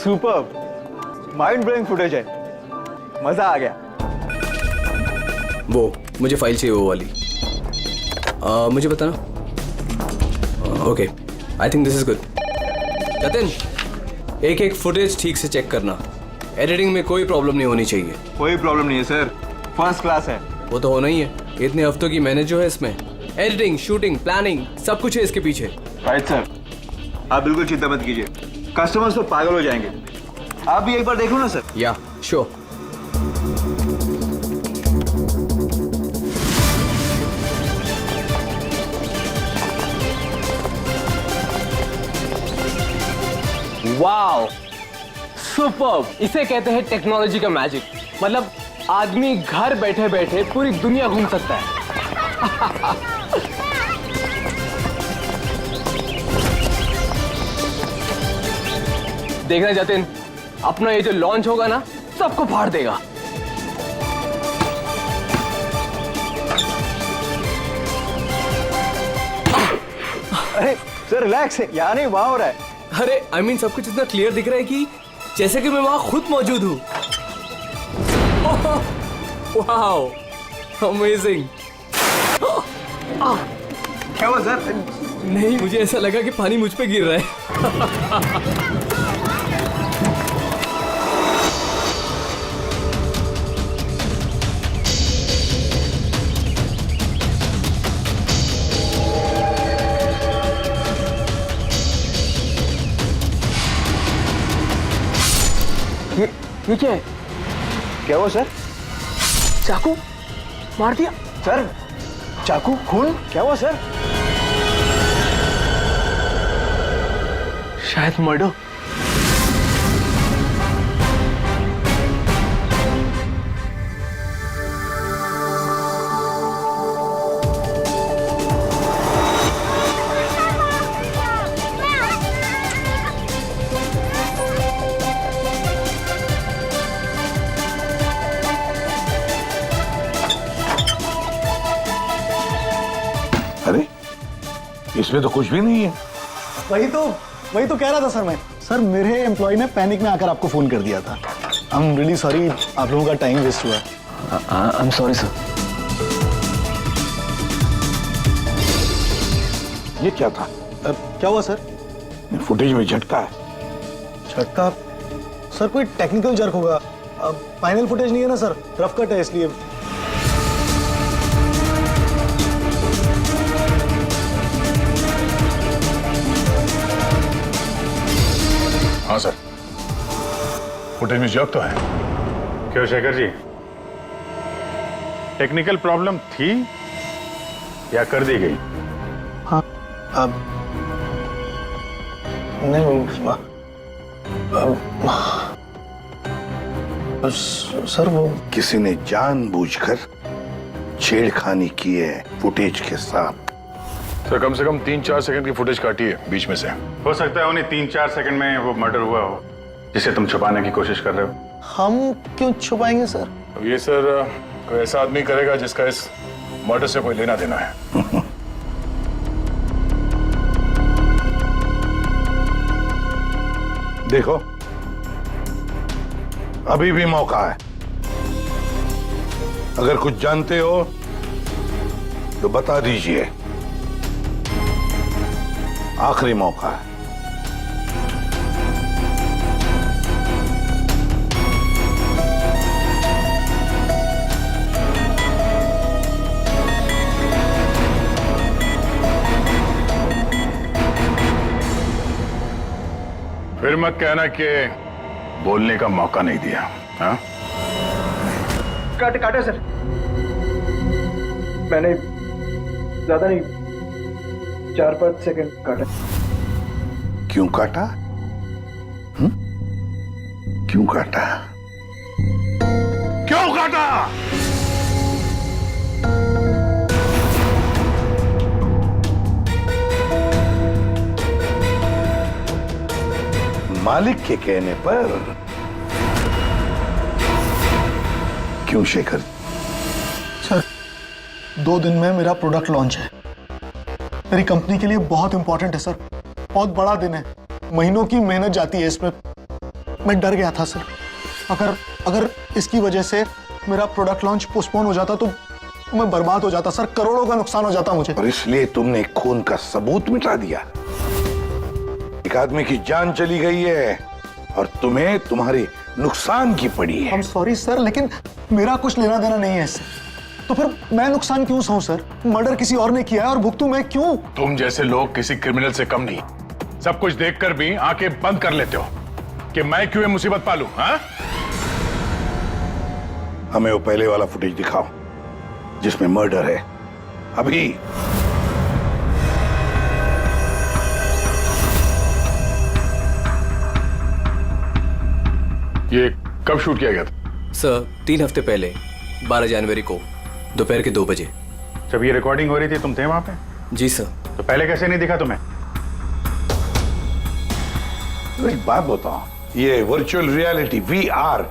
Super, mind blowing footage है, मजा आ गया। वो मुझे फाइल चाहिए वो वाली। मुझे बताना। Okay, I think this is good. Jatin, एक एक फुटेज ठीक से चेक करना। एडिटिंग में कोई प्रॉब्लम नहीं होनी चाहिए। कोई प्रॉब्लम नहीं है सर, फर्स्ट क्लास है। वो तो होना ही है, इतने हफ्तों की मेहनत जो है इसमें, एडिटिंग, शूटिंग, प्लानिंग, सब कुछ है इसके पीछे। राइट सर, आप बिल्कुल चिंता मत कीजिए, कस्टमर्स तो पागल हो जाएंगे। आप भी एक बार देख लो ना सर। या श्योर। Wow, superb! इसे कहते हैं टेक्नोलॉजी का मैजिक। मतलब आदमी घर बैठे बैठे पूरी दुनिया घूम सकता है। देखना जतिन, अपना ये जो लॉन्च होगा ना, सबको फाड़ देगा। अरे सर रिलैक्स है, यहाँ नहीं वहाँ हो रहा है। अरे आई मीन सब कुछ इतना क्लियर दिख रहा है कि जैसे कि मैं वहां खुद मौजूद हूँ। Wow, amazing. क्या हुआ सर? नहीं, मुझे ऐसा लगा कि पानी मुझ पे गिर रहा है। ये क्या है? क्या हुआ सर? चाकू मार दिया सर, चाकू, खून, क्या हुआ सर? शायद मर्डर। अरे इसमें तो कुछ भी नहीं है। वही तो कह रहा था सर मैं। सर मेरे एम्प्लॉय ने पैनिक में आकर आपको फोन कर दिया था। आई एम रियली सॉरी, आप लोगों का टाइम वेस्ट हुआ। I am sorry sir. ये क्या था? क्या हुआ सर? फुटेज में झटका है। झटका? सर कोई टेक्निकल जर्क होगा। फाइनल फुटेज नहीं है ना सर, रफ कट है इसलिए। हाँ सर, फुटेज में जर्क तो है। क्यों शेखर जी, टेक्निकल प्रॉब्लम थी या कर दी गई? हाँ, अब नहीं सर वो किसी ने जानबूझकर छेड़खानी की है फुटेज के साथ। सर कम से कम 3-4 सेकंड की फुटेज काटी है बीच में से। हो सकता है उन्हें 3-4 सेकंड में वो मर्डर हुआ हो जिसे तुम छुपाने की कोशिश कर रहे हो। हम क्यों छुपाएंगे सर? अब ये सर कोई ऐसा आदमी करेगा जिसका इस मर्डर से कोई लेना देना है। देखो, अभी भी मौका है। अगर कुछ जानते हो तो बता दीजिए, आखिरी मौका है। फिर मत कहना कि बोलने का मौका नहीं दिया। हाँ, काटे सर, मैंने ज्यादा नहीं, 4-5 सेकंड काटा। क्यों काटा? क्यों काटा? क्यों काटा? मालिक के कहने पर। क्यों शेखर? सर 2 दिन में मेरा प्रोडक्ट लॉन्च है। मेरी कंपनी के लिए बहुत इंपॉर्टेंट है सर, बहुत बड़ा दिन है। महीनों की मेहनत जाती है इसमें। मैं डर गया था सर। अगर अगर इसकी वजह से मेरा प्रोडक्ट लॉन्च पोस्टपोन हो जाता तो मैं बर्बाद हो जाता सर, करोड़ों का नुकसान हो जाता मुझे। और इसलिए तुमने खून का सबूत मिटा दिया। एक आदमी की जान चली गई है और तुम्हें तुम्हारे नुकसान की पड़ी है। I'm सॉरी सर, लेकिन मेरा कुछ लेना देना नहीं है इससे। तो फिर मैं नुकसान क्यों सहूं सर? मर्डर किसी और ने किया है और भुगतूं मैं क्यों? तुम जैसे लोग किसी क्रिमिनल से कम नहीं। सब कुछ देखकर भी आंखें बंद कर लेते हो कि मैं क्यों ये मुसीबत पालूं, हाँ? हमें वो पहले वाला फुटेज दिखाओ जिसमें मर्डर है। अभी। ये कब शूट किया गया था? सर 3 हफ्ते पहले 12 जनवरी को दोपहर के 2 बजे। जब ये रिकॉर्डिंग हो रही थी तुम थे वहां पे? जी सर। तो पहले कैसे नहीं दिखा तुम्हें? तो एक बात बताओ, ये वर्चुअल रियलिटी VR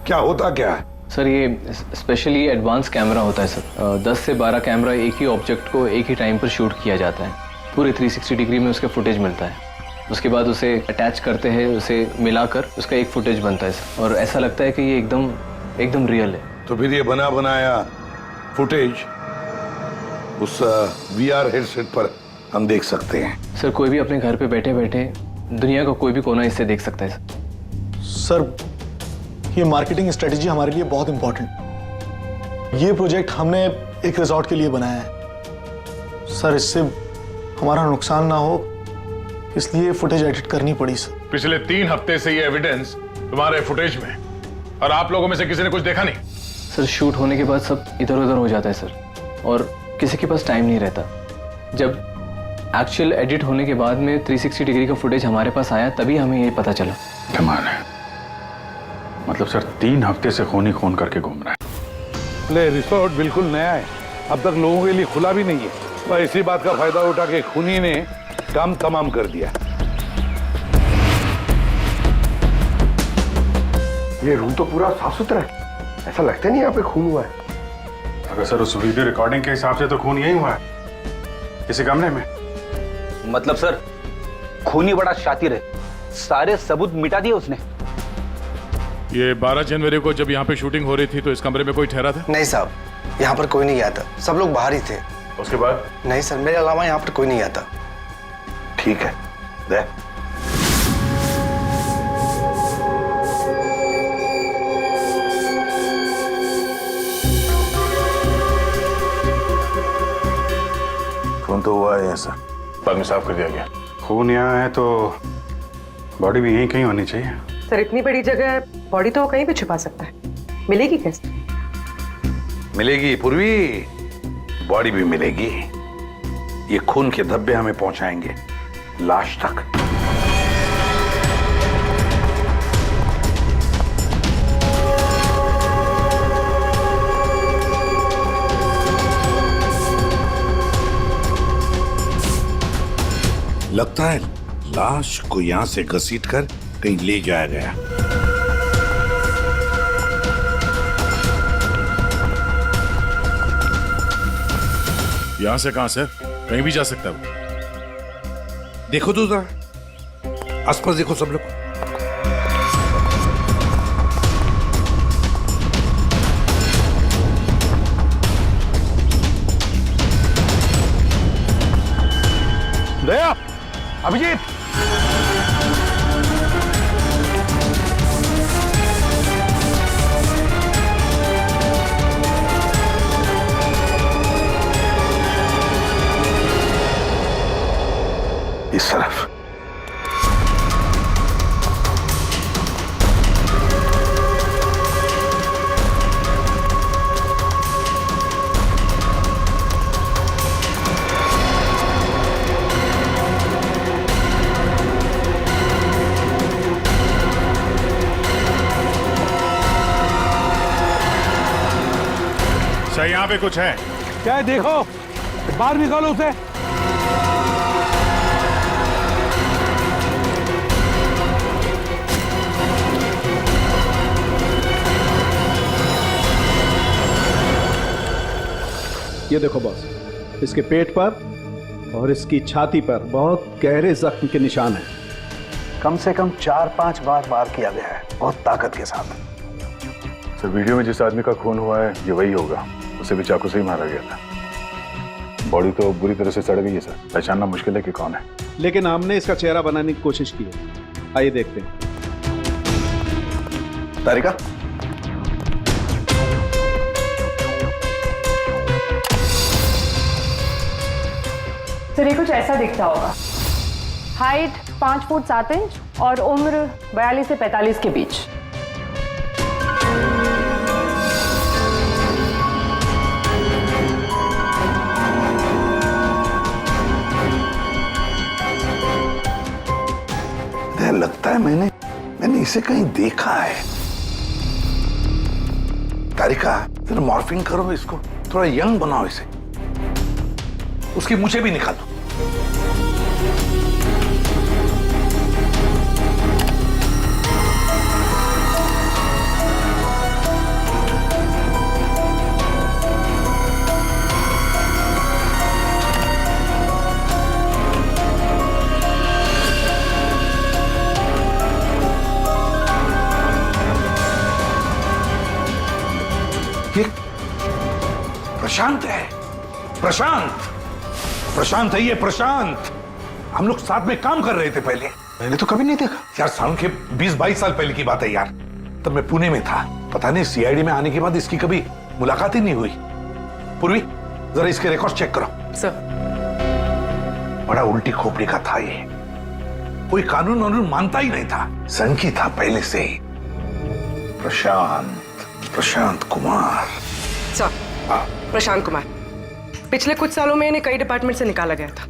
क्या होता क्या है? सर ये स्पेशली एडवांस कैमरा होता है सर। 10 से 12 कैमरा एक ही ऑब्जेक्ट को एक ही टाइम पर शूट किया जाता है। पूरे 360 डिग्री में उसका फुटेज मिलता है। उसके बाद उसे अटैच करते हैं, उसे मिलाकर उसका एक फुटेज बनता है सर। और ऐसा लगता है कि ये एकदम रियल है। तो फिर ये बना बनाया फुटेज उस VR हेडसेट पर हम देख सकते हैं। सर कोई भी अपने घर पे बैठे बैठे दुनिया का कोई भी कोना इससे देख सकता है सर। ये मार्केटिंग स्ट्रेटेजी हमारे लिए बहुत इंपॉर्टेंट। ये प्रोजेक्ट हमने एक रिजॉर्ट के लिए बनाया है सर। इससे हमारा नुकसान ना हो इसलिए फुटेज एडिट करनी पड़ी सर। पिछले 3 हफ्ते से ये एविडेंस तुम्हारे फुटेज में, और आप लोगों में से किसी ने कुछ देखा नहीं? सर शूट होने के बाद सब इधर उधर हो जाता है सर, और किसी के पास टाइम नहीं रहता। जब एक्चुअल एडिट होने के बाद में 360 डिग्री का फुटेज हमारे पास आया तभी हमें ये पता चला। कमाल है। मतलब सर 3 हफ्ते से खून ही खून करके घूम रहा है। ले रिसोर्ट बिल्कुल नया है, अब तक लोगों के लिए खुला भी नहीं है। पर इसी बात का फायदा उठा के खूनी ने काम तमाम कर दिया। ये रूम तो पूरा साफ सुथरा है, ऐसा लगता नहीं यहाँ पे खून हुआ है। अगर सर उस वीडियो रिकॉर्डिंग के हिसाब से तो खून यही हुआ है, किसी कमरे में। मतलब सर खूनी बड़ा शातिर है, सारे सबूत मिटा दिए उसने। ये 12 जनवरी को जब यहाँ पे शूटिंग हो रही थी तो इस कमरे में कोई ठहरा था? नहीं साहब, यहाँ पर कोई नहीं गया था, सब लोग बाहर ही थे। उसके बाद? नहीं सर, मेरे अलावा यहाँ पर कोई नहीं गया था। ठीक है, दे। खून तो हुआ है सर, बाद में साफ कर दिया गया। खून यहाँ है तो बॉडी भी यहीं कहीं होनी चाहिए। सर इतनी बड़ी जगह बॉडी तो कहीं भी छुपा सकता है, मिलेगी कैसे? मिलेगी पूर्वी, बॉडी भी मिलेगी। ये खून के धब्बे हमें पहुंचाएंगे लाश तक। लगता है लाश को यहां से घसीट कर कहीं ले जाया गया। यहां से कहां सर? कहीं भी जा सकता है। देखो तो जरा आसपास देखो सब लोग। दया, अभिजीत, इस तरफ। सर यहाँ पे कुछ है क्या है देखो, बाहर निकालो उसे। ये देखो बॉस, इसके पेट पर और इसकी छाती पर बहुत गहरे जख्म के निशान हैं। कम से कम 4-5 बार वार किया गया है, बहुत ताकत के साथ। सर वीडियो में जिस आदमी का खून हुआ है ये वही होगा, उसे भी चाकू से ही मारा गया था। बॉडी तो बुरी तरह से सड़ गई है सर, पहचानना मुश्किल है कि कौन है। लेकिन हमने इसका चेहरा बनाने की कोशिश की है, आइए देखते हैं। तारिका, सर ये कुछ ऐसा दिखता होगा। हाइट 5 फुट 7 इंच और उम्र 42 से 45 के बीच। लगता है मैंने इसे कहीं देखा है। तारिका, जरा मॉर्फिंग करो इसको, थोड़ा यंग बनाओ इसे, उसकी मूछें भी निकालो। ये प्रशांत है, प्रशांत है ये, प्रशांत। हम लोग साथ में काम कर रहे थे पहले। मैंने तो कभी नहीं देखा यार, साल के 20-22 साल पहले की बात है यार। तब मैं पुणे में था, पता नहीं सीआईडी में आने के बाद इसकी कभी मुलाकात ही नहीं हुई। पूर्वी, जरा इसके रिकॉर्ड चेक करो। सर बड़ा उल्टी खोपड़ी का था ये, कोई कानून वानून मानता ही नहीं था, संकी था पहले से ही। प्रशांत कुमार। सर, प्रशांत कुमार पिछले कुछ सालों में इन्हें कई डिपार्टमेंट से निकाला गया था।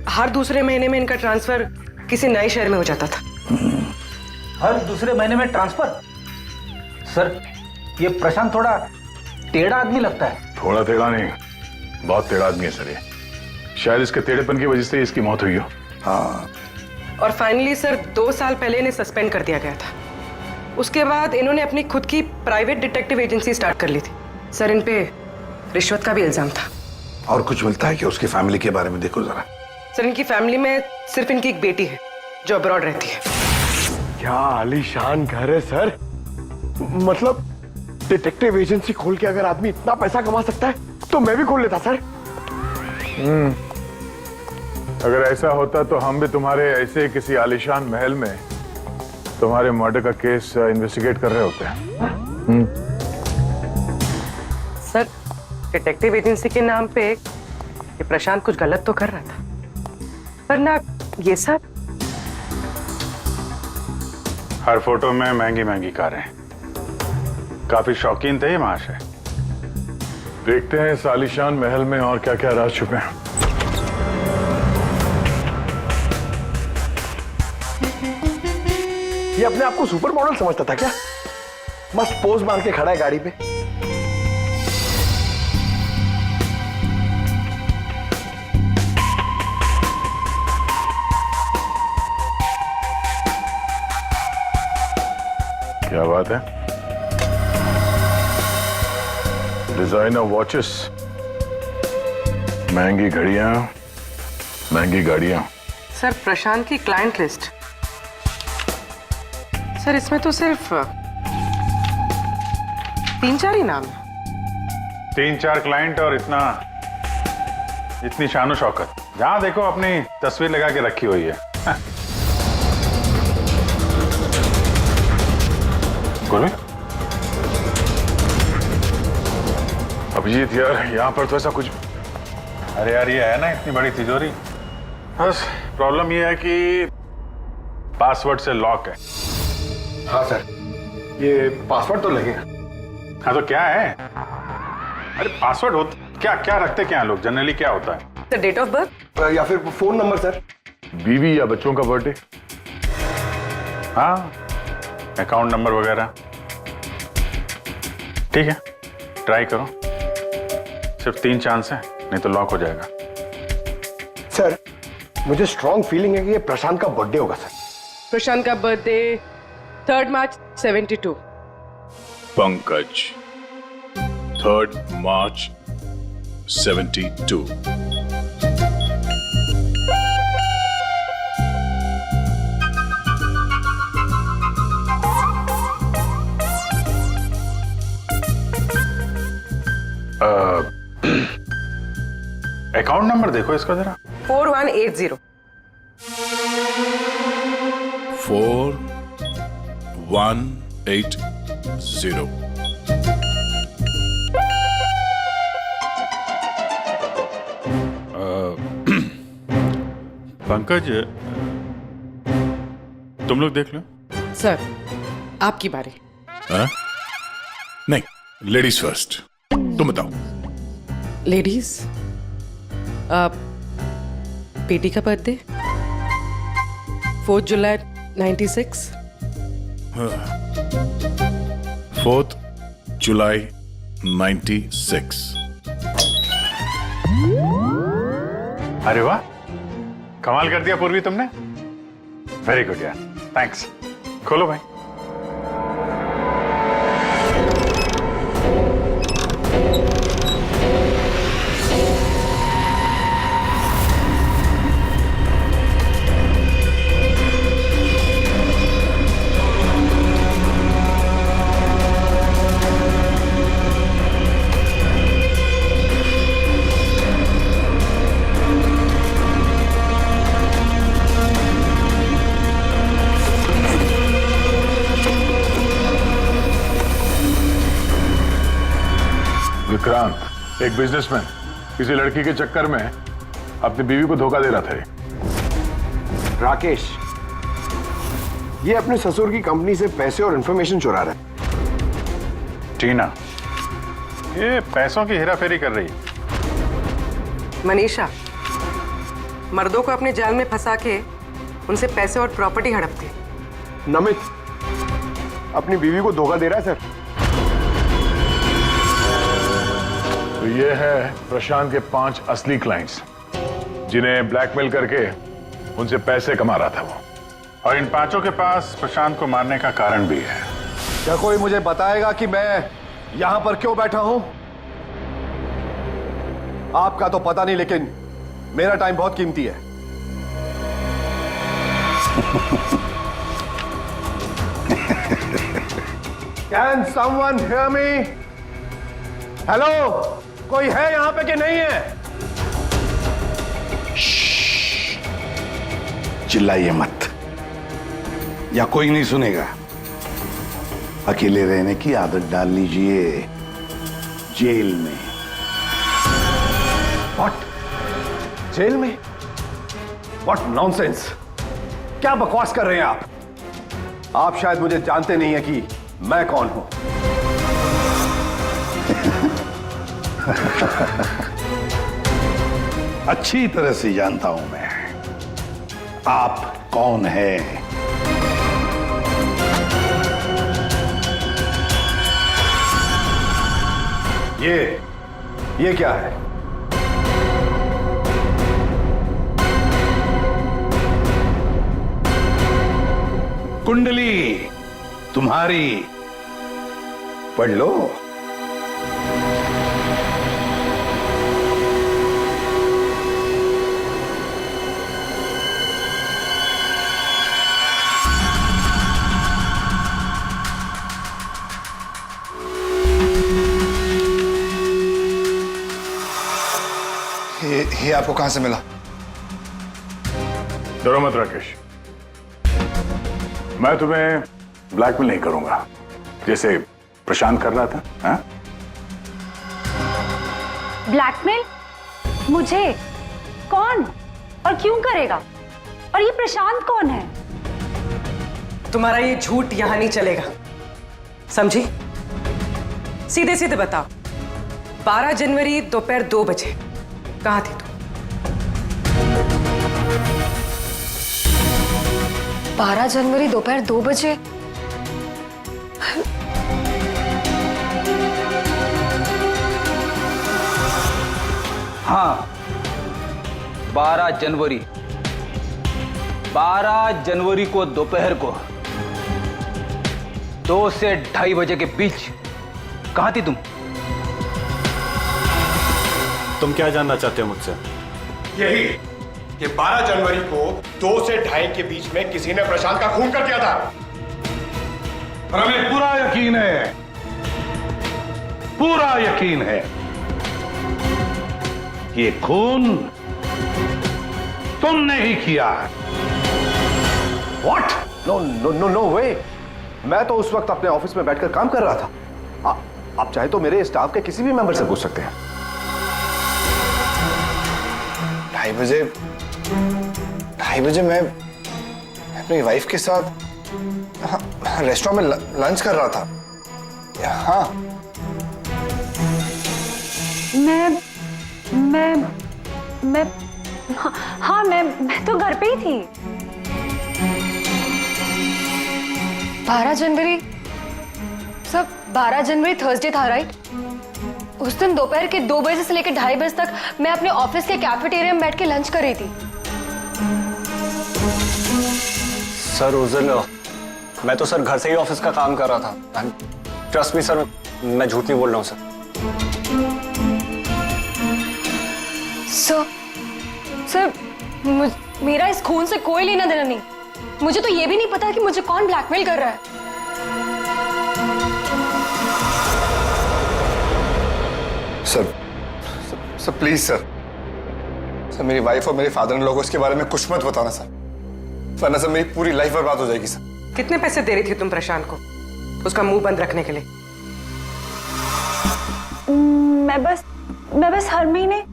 हर दूसरे महीने में इनका ट्रांसफर किसी नए शहर में हो जाता था। हर दूसरे महीने में ट्रांसफर? सर, ये प्रशांत थोड़ा टेढ़ा आदमी लगता है। थोड़ा टेढ़ा नहीं, बहुत टेढ़ा आदमी है सर ये। शायद इसके टेढ़ेपन की वजह से इसकी मौत हुई हो। हाँ, और फाइनली सर 2 साल पहले इन्हें सस्पेंड कर दिया गया था। उसके बाद इन्होंने अपनी खुद की प्राइवेट डिटेक्टिव एजेंसी स्टार्ट कर ली थी। सर, इन पे रिश्वत का भी इल्जाम था। और कुछ मिलता है कि उसकी फैमिली के बारे में देखो जरा। सर, इनकी फैमिली में सिर्फ इनकी एक बेटी है जो अब्रॉड रहती है। क्या आलीशान घर है सर। मतलब डिटेक्टिव एजेंसी खोल के अगर आदमी इतना पैसा कमा सकता है तो मैं भी खोल लेता सर। अगर ऐसा होता तो हम भी तुम्हारे ऐसे किसी आलीशान महल में तुम्हारे मर्डर का केस इन्वेस्टिगेट कर रहे होते हैं। सर, डिटेक्टिव एजेंसी के नाम पे ये प्रशांत कुछ गलत तो कर रहा था, पर ना ये सब। हर फोटो में महंगी महंगी कारें, काफी शौकीन थे ये महाशय। देखते हैं इस आलीशान महल में और क्या क्या राज छुपे हैं। ये अपने आप को सुपर मॉडल समझता था क्या? मस्त पोज मार के खड़ा है गाड़ी पे। क्या बात है? डिजाइनर वॉचेस, महंगी घड़ियां, महंगी गाड़ियां। सर, प्रशांत की क्लाइंट लिस्ट। सर, इसमें तो सिर्फ 3-4 ही नाम है। 3-4 क्लाइंट और इतनी शानो शौकत। जहां देखो अपनी तस्वीर लगा के रखी हुई है। गुरु अभिजीत यार, यहाँ पर तो ऐसा कुछ। अरे यार, ये है ना इतनी बड़ी तिजोरी, बस प्रॉब्लम ये है कि पासवर्ड से लॉक है। हाँ सर, ये पासवर्ड तो लगेगा। हाँ तो क्या है? अरे पासवर्ड हो क्या क्या रखते क्या लोग जनरली, क्या होता है? सर, डेट ऑफ बर्थ या फिर फोन नंबर सर। बीवी या बच्चों का बर्थडे, हाँ, अकाउंट नंबर वगैरह। ठीक है, ट्राई करो। सिर्फ 3 चांस है, नहीं तो लॉक हो जाएगा। सर, मुझे स्ट्रॉन्ग फीलिंग है कि ये प्रशांत का बर्थडे होगा सर। प्रशांत का बर्थडे 3 मार्च 72। पंकज 3 मार्च 72। अकाउंट नंबर देखो इसका जरा। 4180। 4180। पंकज, तुम लोग देख लो। सर आपकी बारी। हाँ? नहीं, लेडीज फर्स्ट। तुम बताओ। लेडीज, बेटी का बर्थडे 4 जुलाई 96। 4 जुलाई 96। अरे वाह, कमाल कर दिया पूर्वी तुमने। वेरी गुड यार, थैंक्स। खोलो भाई। विक्रांत, एक बिजनेसमैन, किसी लड़की के चक्कर में अपनी बीवी को धोखा दे रहा था। राकेश, ये अपने ससुर की कंपनी से पैसे और इंफॉर्मेशन चुरा रहा है। टीना, ये पैसों की हेराफेरी कर रही है। मनीषा, मर्दों को अपने जाल में फंसा के उनसे पैसे और प्रॉपर्टी हड़पती। नमित अपनी बीवी को धोखा दे रहा है सर। तो ये है प्रशांत के 5 असली क्लाइंट्स, जिन्हें ब्लैकमेल करके उनसे पैसे कमा रहा था वो। और इन 5 के पास प्रशांत को मारने का कारण भी है। क्या कोई मुझे बताएगा कि मैं यहां पर क्यों बैठा हूं? आपका तो पता नहीं, लेकिन मेरा टाइम बहुत कीमती है। Can someone hear me? Hello, कोई है यहां पे कि नहीं है? चिल्लाइए मत, या कोई नहीं सुनेगा। अकेले रहने की आदत डाल लीजिए जेल में। What? जेल में? What nonsense? क्या बकवास कर रहे हैं आप? आप शायद मुझे जानते नहीं है कि मैं कौन हूं। अच्छी तरह से जानता हूं मैं आप कौन है। ये क्या है? कुंडली तुम्हारी, पढ़ लो। ये आपको कहां से मिला? डरो मत राकेश, मैं तुम्हें ब्लैकमेल नहीं करूंगा जैसे प्रशांत कर रहा था। हाँ? ब्लैकमेल? मुझे? कौन और क्यों करेगा? और ये प्रशांत कौन है? तुम्हारा ये झूठ यहां नहीं चलेगा, समझी? सीधे सीधे बताओ, 12 जनवरी दोपहर 2 बजे कहां थी तू? 12 जनवरी दोपहर 2 बजे? हाँ, 12 जनवरी को दोपहर को 2 से 2:30 बजे के बीच कहां थी तुम? तुम क्या जानना चाहते हो मुझसे? यही कि 12 जनवरी को 2 से 2:30 के बीच में किसी ने प्रशांत का खून कर दिया था। और हमें पूरा यकीन है ये खून तुमने ही किया। What? No no no no way. मैं तो उस वक्त अपने ऑफिस में बैठकर काम कर रहा था। आप चाहे तो मेरे स्टाफ के किसी भी मेंबर से पूछ सकते हैं। 2:30 बजे मैं अपनी वाइफ के साथ रेस्टोरेंट में लंच कर रहा था। हाँ, मैं तो घर पे ही थी। 12 जनवरी सब 12 जनवरी थर्सडे था, राइट? उस दिन दोपहर के 2 बजे से लेकर 2:30 बजे तक मैं अपने ऑफिस के कैफेटेरिया में बैठ के लंच कर रही थी। सर उस दिन मैं तो सर घर से ही ऑफिस का काम कर रहा था। ट्रस्ट मी सर, मैं झूठ नहीं बोल रहा हूँ सर। सर मेरा इस खून से कोई लेना देना नहीं। मुझे तो ये भी नहीं पता कि मुझे कौन ब्लैकमेल कर रहा है। सर प्लीज सर, मेरी वाइफ और मेरे फादर इन लॉ को इसके बारे में कुछ मत बताना सर, वरना सर मेरी पूरी लाइफ बर्बाद हो जाएगी सर। कितने पैसे दे रही थी तुम प्रशांत को उसका मुंह बंद रखने के लिए? मैं बस हर महीने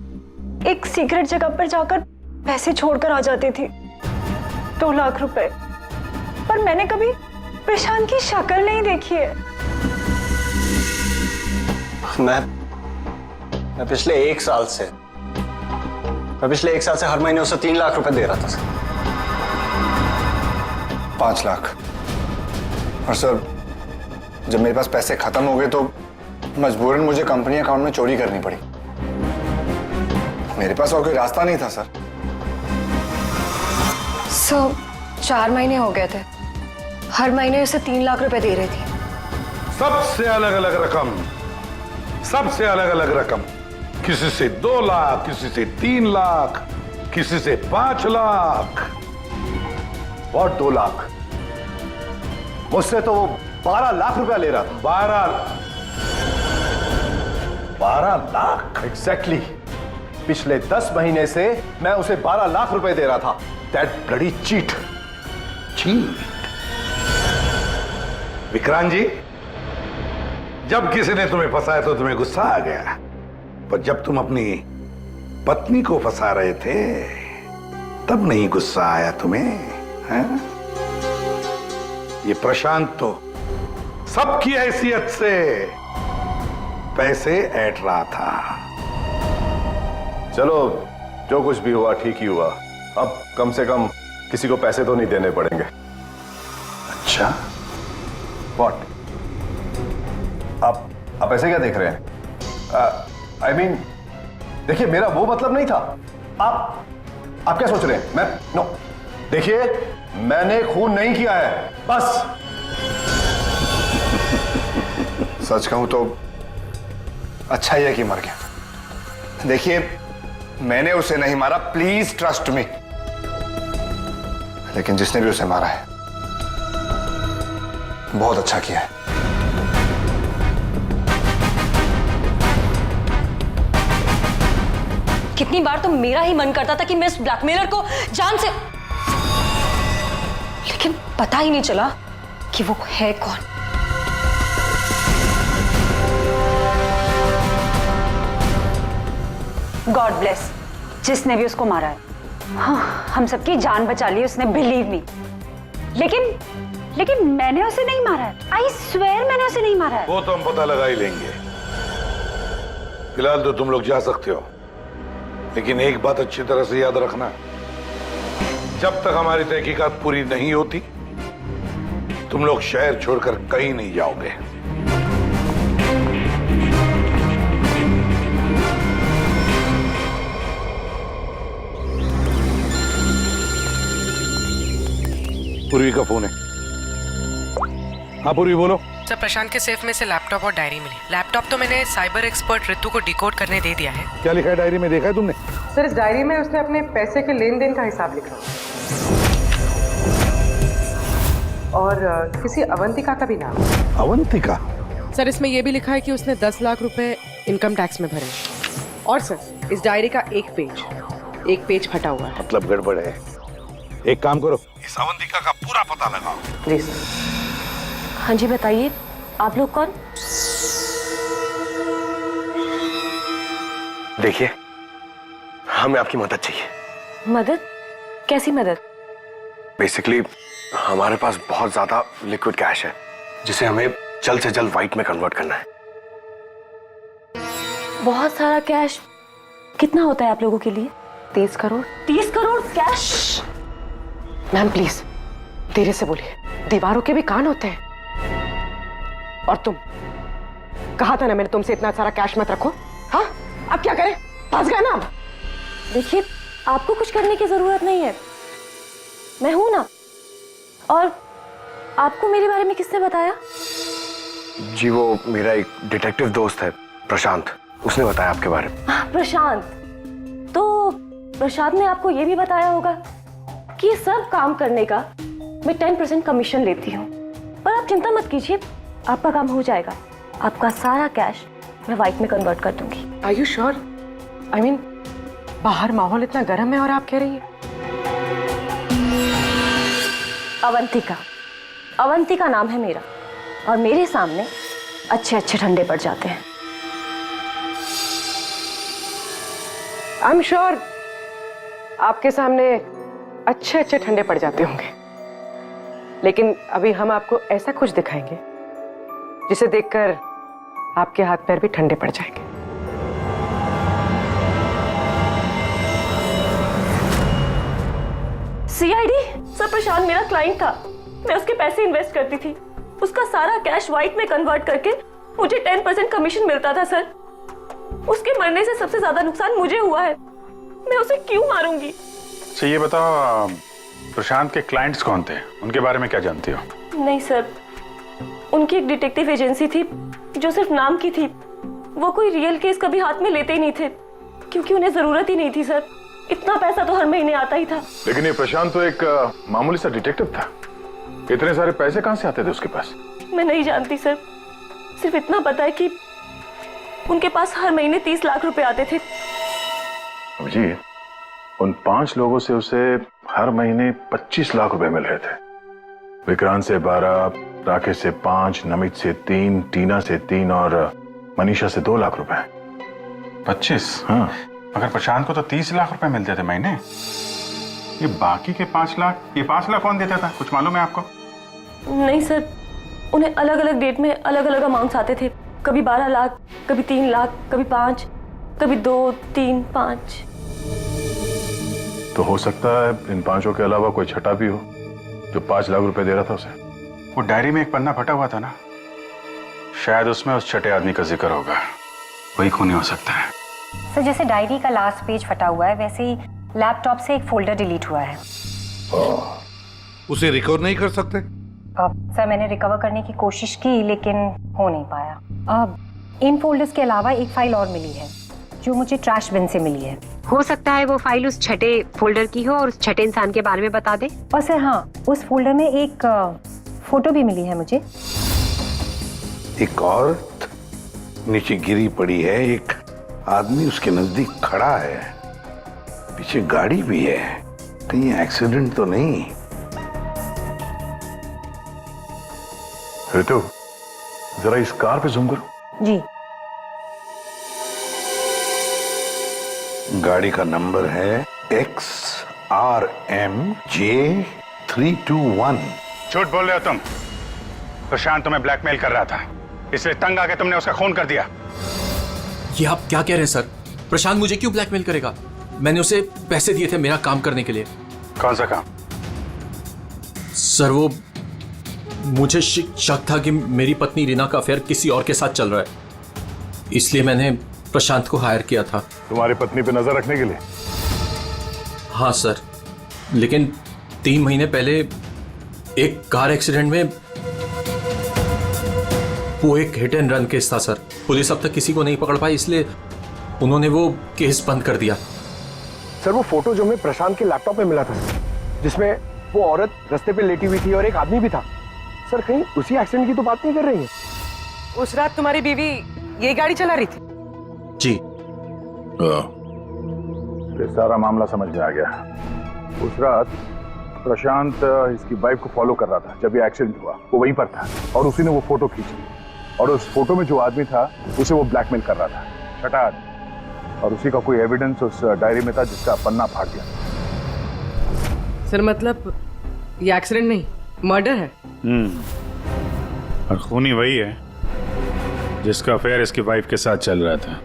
एक सीक्रेट जगह पर जाकर पैसे छोड़कर आ जाती थी, 2 लाख रुपए। पर मैंने कभी प्रशांत की शक्ल नहीं देखी है। मैं पिछले 1 साल से हर महीने उसे 3 लाख रुपए दे रहा था सर। 5 लाख। और सर जब मेरे पास पैसे खत्म हो गए तो मजबूरन मुझे कंपनी अकाउंट में चोरी करनी पड़ी। मेरे पास और कोई रास्ता नहीं था सर। 4 महीने हो गए थे, हर महीने उसे 3 लाख रुपए दे रही थी। सबसे अलग अलग रकम, किसी से 2 लाख, किसी से 3 लाख, किसी से 5 लाख। और 2 लाख? मुझसे तो वो 12 लाख रुपया ले रहा था। 12 लाख? एग्जैक्टली। पिछले 10 महीने से मैं उसे 12 लाख रुपए दे रहा था। That bloody cheat. Vikrant ji, जब किसी ने तुम्हें फंसाया तो तुम्हें गुस्सा आ गया, पर जब तुम अपनी पत्नी को फंसा रहे थे तब नहीं गुस्सा आया तुम्हें, हैं? ये प्रशांत तो सबकी हैसियत से पैसे ऐंठ रहा था। चलो, जो कुछ भी हुआ ठीक ही हुआ। अब कम से कम किसी को पैसे तो नहीं देने पड़ेंगे। अच्छा, व्हाट? आप ऐसे क्या देख रहे हैं? आई मीन, देखिए मेरा वो मतलब नहीं था। आप क्या सोच रहे हैं? मैं नो, देखिए मैंने खून नहीं किया है, बस। सच कहूं तो अच्छा ही है कि मर गया। देखिए मैंने उसे नहीं मारा, प्लीज ट्रस्ट मी। लेकिन जिसने भी उसे मारा है बहुत अच्छा किया है। कितनी बार तो मेरा ही मन करता था कि मैं इस ब्लैकमेलर को जान से, लेकिन पता ही नहीं चला कि वो है कौन। गॉड ब्लेस जिसने भी उसको मारा है। हाँ, हम सबकी जान बचा ली उसने, बिलीव मी। लेकिन मैंने उसे नहीं मारा है। आई स्वेयर मैंने उसे नहीं मारा है। वो तो हम पता लगा ही लेंगे। फिलहाल तो तुम लोग जा सकते हो, लेकिन एक बात अच्छी तरह से याद रखना, जब तक हमारी तहकीकात पूरी नहीं होती तुम लोग शहर छोड़कर कहीं नहीं जाओगे। पूर्वी का फोन है। हाँ पूर्वी बोलो। सर, प्रशांत के सेफ में से लैपटॉप और डायरी मिली। लैपटॉप तो मैंने साइबर एक्सपर्ट ऋतु को डिकोड करने दे दिया है। क्या लिखा है डायरी में, देखा है तुमने? सर, इस डायरी में उसने अपने पैसे के लेन देन का हिसाब लिखा और किसी अवंतिका का भी नाम। अवंतिका? सर, इसमें यह भी लिखा है कि उसने 10 लाख रुपए इनकम टैक्स में भरे। और सर इस डायरी का एक पेज फटा हुआ है। मतलब गड़बड़ है। एक काम करो, इस अवंतिका का पूरा पता लगाओ। जी सर। हाँ जी बताइए, आप लोग कौन? देखिए, हमें आपकी मदद चाहिए। मदद? कैसी मदद? बेसिकली हमारे पास बहुत ज्यादा लिक्विड कैश है जिसे हमें जल्द से जल्द व्हाइट में कन्वर्ट करना है। बहुत सारा कैश? कितना होता है आप लोगों के लिए? 30 crore. 30 crore cash? Ma'am please धीरे से बोलिए, दीवारों के भी कान होते हैं। और तुम, कहा था ना मैंने तुमसे इतना सारा कैश मत रखो। हाँ अब क्या करें, फंस गए ना अब। देखिए आपको कुछ करने की जरूरत नहीं है, मैं हूं ना। और आपको मेरे बारे में किसने बताया? जी वो मेरा एक डिटेक्टिव दोस्त है प्रशांत, उसने बताया आपके बारे में। प्रशांत? तो प्रशांत ने आपको यह भी बताया होगा कि ये सब काम करने का मैं 10% कमीशन लेती हूँ। पर आप चिंता मत कीजिए, आपका काम हो जाएगा। आपका सारा कैश मैं व्हाइट में कन्वर्ट कर दूंगी। Are you sure? I mean बाहर माहौल इतना गर्म है और आप कह रही है। अवंतिका नाम है मेरा, और मेरे सामने अच्छे अच्छे ठंडे पड़ जाते हैं। आई एम श्योर आपके सामने अच्छे अच्छे ठंडे पड़ जाते होंगे, लेकिन अभी हम आपको ऐसा कुछ दिखाएंगे जिसे देखकर आपके हाथ पैर भी ठंडे पड़ जाएंगे। सीआईडी? सर प्रशांत मेरा क्लाइंट था, मैं उसके पैसे इन्वेस्ट करती थी। उसका सारा कैश व्हाइट में कन्वर्ट करके मुझे 10% कमीशन मिलता था सर। उसके मरने से सबसे ज्यादा नुकसान मुझे हुआ है, मैं उसे क्यों मारूंगी? अच्छा ये बताओ, प्रशांत के क्लाइंट्स कौन थे, उनके बारे में क्या जानती हो? नहीं सर, उनकी एक डिटेक्टिव एजेंसी थी जो सिर्फ नाम की थी। वो कोई रियल केस कभी हाथ में लेते ही नहीं थे, क्योंकि उन्हें जरूरत ही नहीं थी सर। इतना पैसा तो हर महीने आता ही था। लेकिन ये प्रशांत तो एक मामूली सा डिटेक्टिव था, इतने सारे पैसे कहां से आते थे उसके पास? मैं नहीं जानती सर, सिर्फ इतना पता है कि उनके पास हर महीने 30 लाख रुपए आते थे। जी, उन 5 लोगों से उसे हर महीने 25 लाख रुपए मिल रहे थे। विक्रांत से 12, राकेश से 5, नमित से 3, टीना से 3 और मनीषा से 2 लाख रुपए। 25? हाँ। मगर प्रशांत को तो 30 लाख रुपए मिलते थे महीने। ये बाकी के 5 लाख, ये 5 लाख कौन देता था, कुछ मालूम है आपको? नहीं सर, उन्हें अलग अलग डेट में अलग अलग अमाउंट्स आते थे। कभी 12 लाख, कभी 3 लाख, कभी 5, कभी 2, 3, 5। तो हो सकता है इन 5 के अलावा कोई छठा भी हो जो 5 लाख रुपए दे रहा था उसे। वो डायरी में एक पन्ना फटा हुआ था ना, शायद उसमें उस छठे आदमी का जिक्र होगा, वही खूनी हो सकता है। सर जैसे डायरी का लास्ट पेज फटा हुआ है, वैसे ही लैपटॉप से एक फोल्डर डिलीट हुआ है। उसे रिकवर नहीं कर सकते? सर मैंने रिकवर करने की कोशिश की लेकिन हो नहीं पाया। अब इन फोल्डर्स के अलावा एक फाइल और मिली है जो मुझे ट्रैश बिन से मिली है। हो सकता है वो फाइल उस छठे फोल्डर की हो और उस छठे इंसान के बारे में बता दे। और सर हाँ, उस फोल्डर में एक फोटो भी मिली है मुझे। एक औरत नीचे गिरी पड़ी है, एक आदमी उसके नजदीक खड़ा है, पीछे गाड़ी भी है। कहीं एक्सीडेंट तो नहीं? ऋतु, जरा इस कार पे जूम करो। जी। गाड़ी का नंबर है XRMJ321। झूठ बोल रहे हो तुम। प्रशांत तुम्हें ब्लैकमेल कर रहा था, इसलिए तंग आके तुमने उसका खून कर दिया। ये आप क्या कह रहे हैं सर? प्रशांत मुझे क्यों ब्लैकमेल करेगा? मैंने उसे पैसे दिए थे मेरा काम करने के लिए। कौन सा काम? सर वो मुझे शक था कि मेरी पत्नी रीना का अफेयर किसी और के साथ चल रहा है, इसलिए मैंने प्रशांत को हायर किया था। तुम्हारी पत्नी पे नजर रखने के लिए? हाँ सर, लेकिन 3 महीने पहले एक कार एक्सीडेंट में, वो एक हिट एंड रन केस था सर। पुलिस अब तक किसी को नहीं पकड़ पाई, इसलिए उन्होंने वो केस बंद कर दिया। सर वो फोटो जो हमें प्रशांत के लैपटॉप में मिला था, जिसमें वो औरत रास्ते पे लेटी हुई थी और एक आदमी भी था, सर कहीं उसी एक्सीडेंट की तो बात नहीं कर रही है? उस रात तुम्हारी बीवी यही गाड़ी चला रही थी? जी। ये सारा मामला समझ में आ गया। उस रात प्रशांत इसकी वाइफ को फॉलो कर रहा था। जब ये एक्सीडेंट हुआ वो वहीं पर था और उसी ने वो फोटो खींची और उस फोटो में जो आदमी था उसे वो ब्लैकमेल कर रहा था, छठा आदमी। और उसी का कोई एविडेंस उस डायरी में था जिसका पन्ना फाड़ दिया। सर मतलब ये एक्सीडेंट नहीं, मर्डर है। और खूनी वही है जिसका अफेयर इसकी वाइफ के साथ चल रहा था।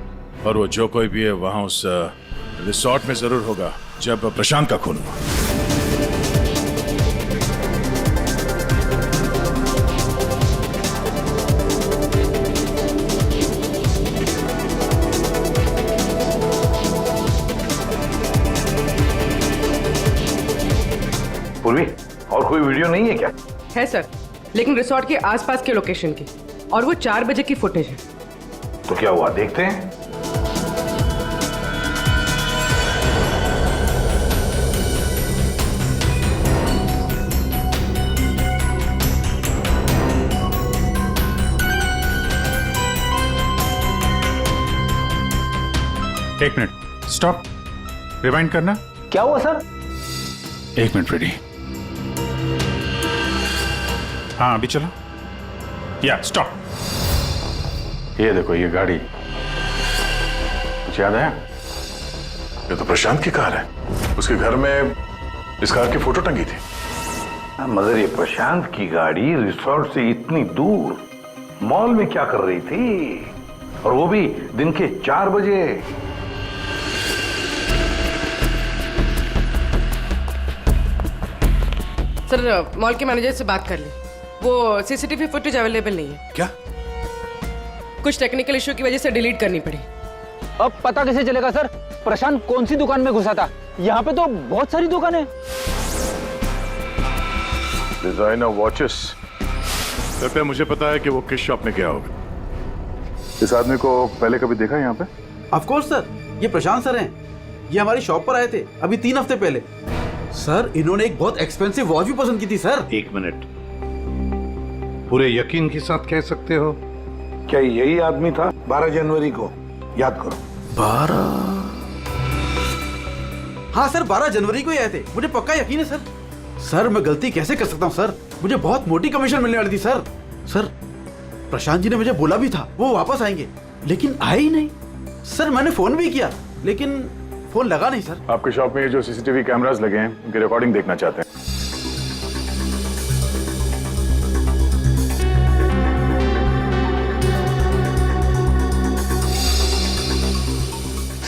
और वो जो कोई भी है वहां उस रिसोर्ट में जरूर होगा जब प्रशांत का खून हुआ। पूर्वी, और कोई वीडियो नहीं है क्या? है सर, लेकिन रिसोर्ट के आसपास के लोकेशन की, और वो 4 बजे की फुटेज है। तो क्या हुआ, देखते हैं। एक मिनट, स्टॉप, रिवाइंड करना। क्या हुआ सर? 1 minute, ready. हाँ अभी चलो। या स्टॉप। ये देखो ये गाड़ी, कुछ याद आया? ये तो प्रशांत की कार है। उसके घर में इस कार की फोटो टंगी थी। मगर ये प्रशांत की गाड़ी रिसोर्ट से इतनी दूर मॉल में क्या कर रही थी, और वो भी दिन के 4 बजे? सर मॉल के मैनेजर से बात कर ली, वो सीसीटीवी फुटेज अवेलेबल नहीं है। क्या? कुछ टेक्निकल इशू की वजह से डिलीट करनी पड़ी। अब पता कैसे चलेगा सर प्रशांत कौन सी दुकान में घुसा था? यहाँ पे तो बहुत सारी दुकानें। Designer watches. कृपया मुझे पता है कि वो किस शॉप में गया होगा। इस आदमी को पहले कभी देखा यहाँ पे? ऑफ कोर्स सर, ये प्रशांत सर हैं। ये हमारी शॉप पर आए थे अभी 3 हफ्ते पहले। सर इन्होंने एक बहुत एक्सपेंसिव वॉच भी पसंद की थी सर। 1 मिनट, पूरे यकीन के साथ कह सकते हो क्या यही आदमी था 12 जनवरी को? याद करो। 12? हाँ सर, 12 जनवरी को ही आए थे, मुझे पक्का यकीन है सर। सर मैं गलती कैसे कर सकता हूँ सर, मुझे बहुत मोटी कमीशन मिलने वाली थी सर। सर प्रशांत जी ने मुझे बोला भी था वो वापस आएंगे, लेकिन आए ही नहीं। सर मैंने फोन भी किया लेकिन फोन लगा नहीं सर। आपके शॉप में जो सीसीटीवी कैमरास लगे हैं उनकी रिकॉर्डिंग देखना चाहते हैं।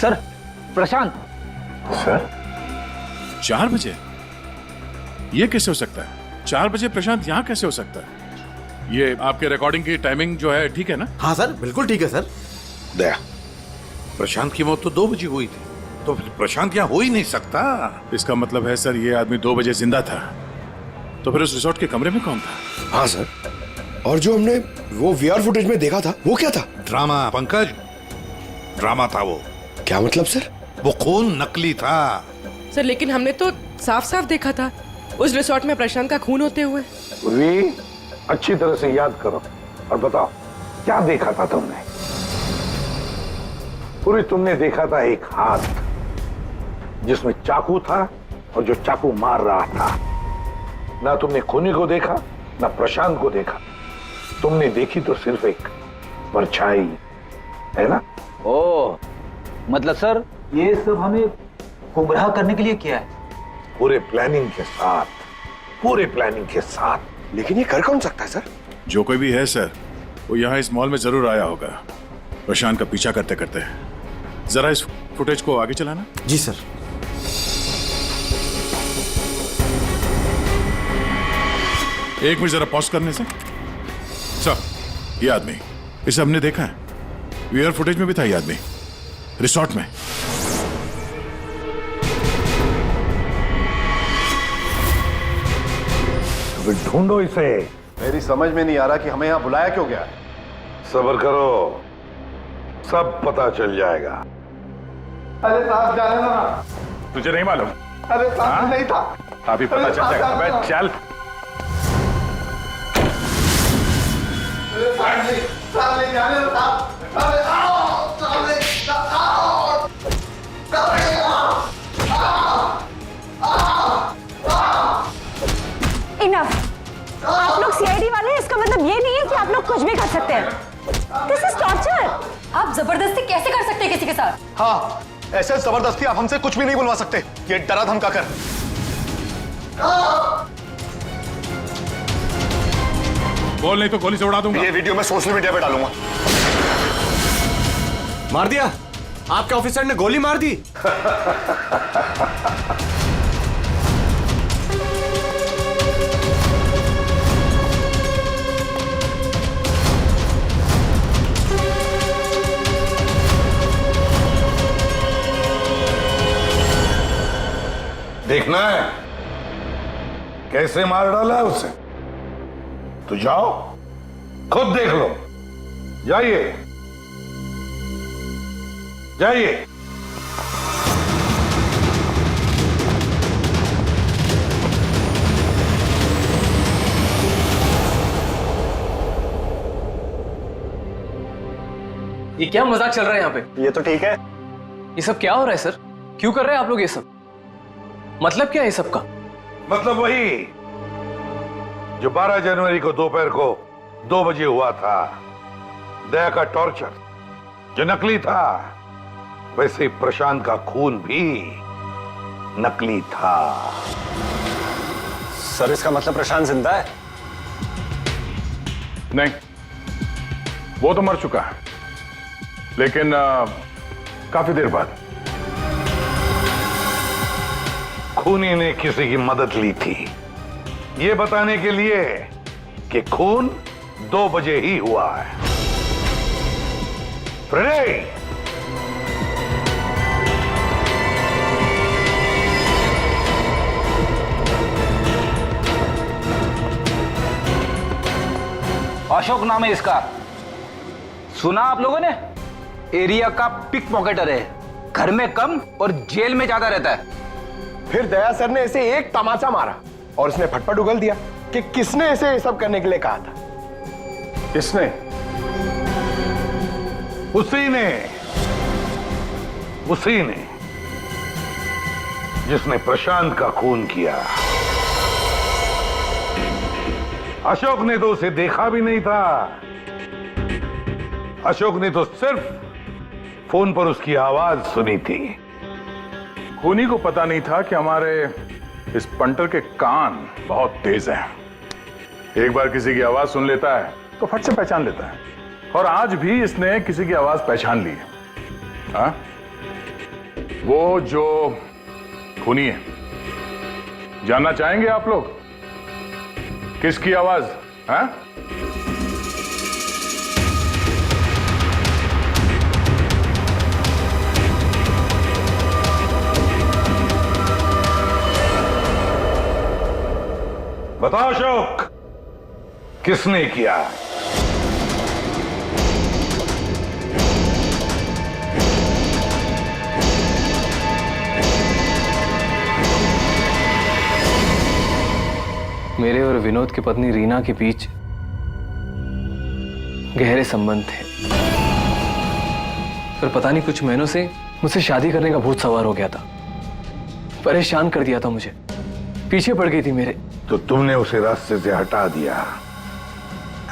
सर प्रशांत। सर 4 बजे? ये कैसे हो सकता है? 4 बजे प्रशांत यहाँ कैसे हो सकता है? ये आपके रिकॉर्डिंग की टाइमिंग जो है ठीक है ना? हाँ सर बिल्कुल ठीक है सर। दया, प्रशांत की मौत तो 2 बजे हुई थी, तो प्रशांत यहाँ हो ही नहीं सकता। इसका मतलब है सर ये आदमी 2 बजे जिंदा था, तो फिर उस रिसोर्ट के कमरे में कौन था? हाँ सर, और जो हमने वो वीआर फुटेज में देखा था वो क्या था? ड्रामा पंकज, ड्रामा था वो। क्या मतलब सर? वो खून नकली था। सर लेकिन हमने तो साफ साफ देखा था उस रिसोर्ट में प्रशांत का खून होते हुए। पूर्वी, अच्छी तरह से याद करो और बताओ क्या देखा था तुमने? पूरी तुमने देखा था एक हाथ जिसमें चाकू था और जो चाकू मार रहा था। ना तुमने खूनी को देखा ना प्रशांत को देखा, तुमने देखी तो सिर्फ एक परछाई, है ना? ओ मतलब सर ये सब हमें गुमराह करने के लिए किया है? पूरे प्लानिंग के साथ, पूरे प्लानिंग के साथ। लेकिन ये कर कौन सकता है सर? जो कोई भी है सर वो यहाँ इस मॉल में जरूर आया होगा प्रशांत का पीछा करते करते। जरा इस फुटेज को आगे चलाना। जी सर। एक मिनट जरा पॉज करने से। सर ये आदमी, इसे हमने देखा है, वीआर फुटेज में भी था ये आदमी रिसोर्ट में। ढूंढो इसे। मेरी समझ में नहीं आ रहा कि हमें यहाँ बुलाया क्यों गया। सब्र करो, सब पता चल जाएगा। अरे साहब जाने ना। तुझे नहीं मालूम? अरे साहब नहीं था। अभी पता चल जाएगा। अबे चल। साहब ले जाने दो साहब। अरे आओ, साहब ले आओ। जबरदस्ती कैसे कर सकते हैं किसी के साथ? हाँ, ऐसे जबरदस्ती आप हमसे कुछ भी नहीं बुलवा सकते। ये डरा धमका कर। बोल नहीं तो गोली से उड़ा दूंगा। ये वीडियो मैं सोशल मीडिया पे डालूंगा। मार दिया? आपके ऑफिसर ने गोली मार दी? देखना है कैसे मार डाला है उसे? तो जाओ, खुद देख लो। जाइए जाइए। ये क्या मजाक चल रहा है यहाँ पे? ये तो ठीक है। ये सब क्या हो रहा है सर? क्यों कर रहे हैं आप लोग ये सब? मतलब क्या है ये सब का? मतलब वही जो 12 जनवरी को दोपहर को 2 बजे हुआ था, दया का टॉर्चर जो नकली था, वैसे प्रशांत का खून भी नकली था। सर इसका मतलब प्रशांत जिंदा है? नहीं, वो तो मर चुका है, लेकिन काफी देर बाद। खूनी ने किसी की मदद ली थी ये बताने के लिए कि खून 2 बजे ही हुआ है। फ्रेडे, अशोक नाम है इसका, सुना आप लोगों ने? एरिया का पिक पॉकेटर है, घर में कम और जेल में ज्यादा रहता है। फिर दया सर ने इसे एक तमाचा मारा और उसने फटफट उगल दिया कि किसने इसे सब करने के लिए कहा था। किसने? उसी ने जिसने प्रशांत का खून किया। अशोक ने तो उसे देखा भी नहीं था। अशोक ने तो सिर्फ फोन पर उसकी आवाज सुनी थी। खूनी को पता नहीं था कि हमारे इस पंटर के कान बहुत तेज हैं। एक बार किसी की आवाज सुन लेता है तो फट से पहचान लेता है, और आज भी इसने किसी की आवाज पहचान ली है। हाँ? वो जो खूनी है, जानना चाहेंगे आप लोग किसकी आवाज? हाँ? बताओ अशोक, किसने किया? मेरे और विनोद की पत्नी रीना के बीच गहरे संबंध थे, पर पता नहीं कुछ महीनों से मुझसे शादी करने का भूत सवार हो गया था। परेशान कर दिया था मुझे, पीछे पड़ गई थी मेरे। तो तुमने उसे रास्ते से हटा दिया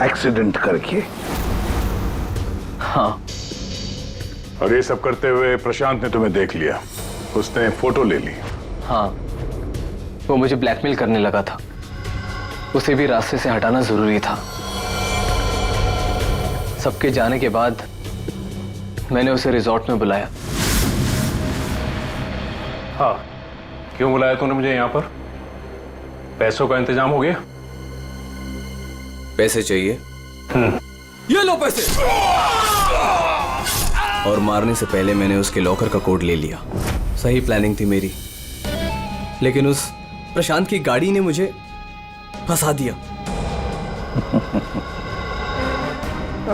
एक्सीडेंट करके? हाँ। और ये सब करते हुए प्रशांत ने तुम्हें देख लिया, उसने फोटो ले ली। हाँ, वो मुझे ब्लैकमेल करने लगा था, उसे भी रास्ते से हटाना जरूरी था। सबके जाने के बाद मैंने उसे रिजॉर्ट में बुलाया। हाँ, क्यों बुलाया तूने मुझे यहाँ पर? पैसों का इंतजाम हो गया? पैसे चाहिए? ये लो पैसे। और मारने से पहले मैंने उसके लॉकर का कोड ले लिया। सही प्लानिंग थी मेरी, लेकिन उस प्रशांत की गाड़ी ने मुझे फंसा दिया।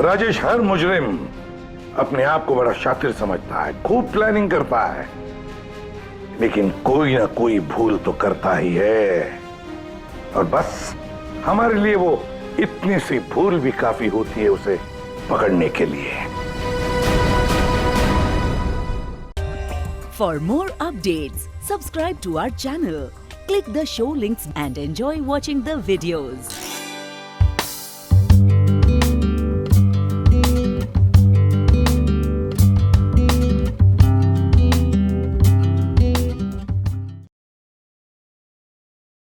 राजेश हर मुजरिम अपने आप को बड़ा शातिर समझता है, खूब प्लानिंग करता है, लेकिन कोई ना कोई भूल तो करता ही है। और बस हमारे लिए वो इतनी सी भूल भी काफी होती है उसे पकड़ने के लिए। For more updates, subscribe to our channel, click the show links and enjoy watching the videos.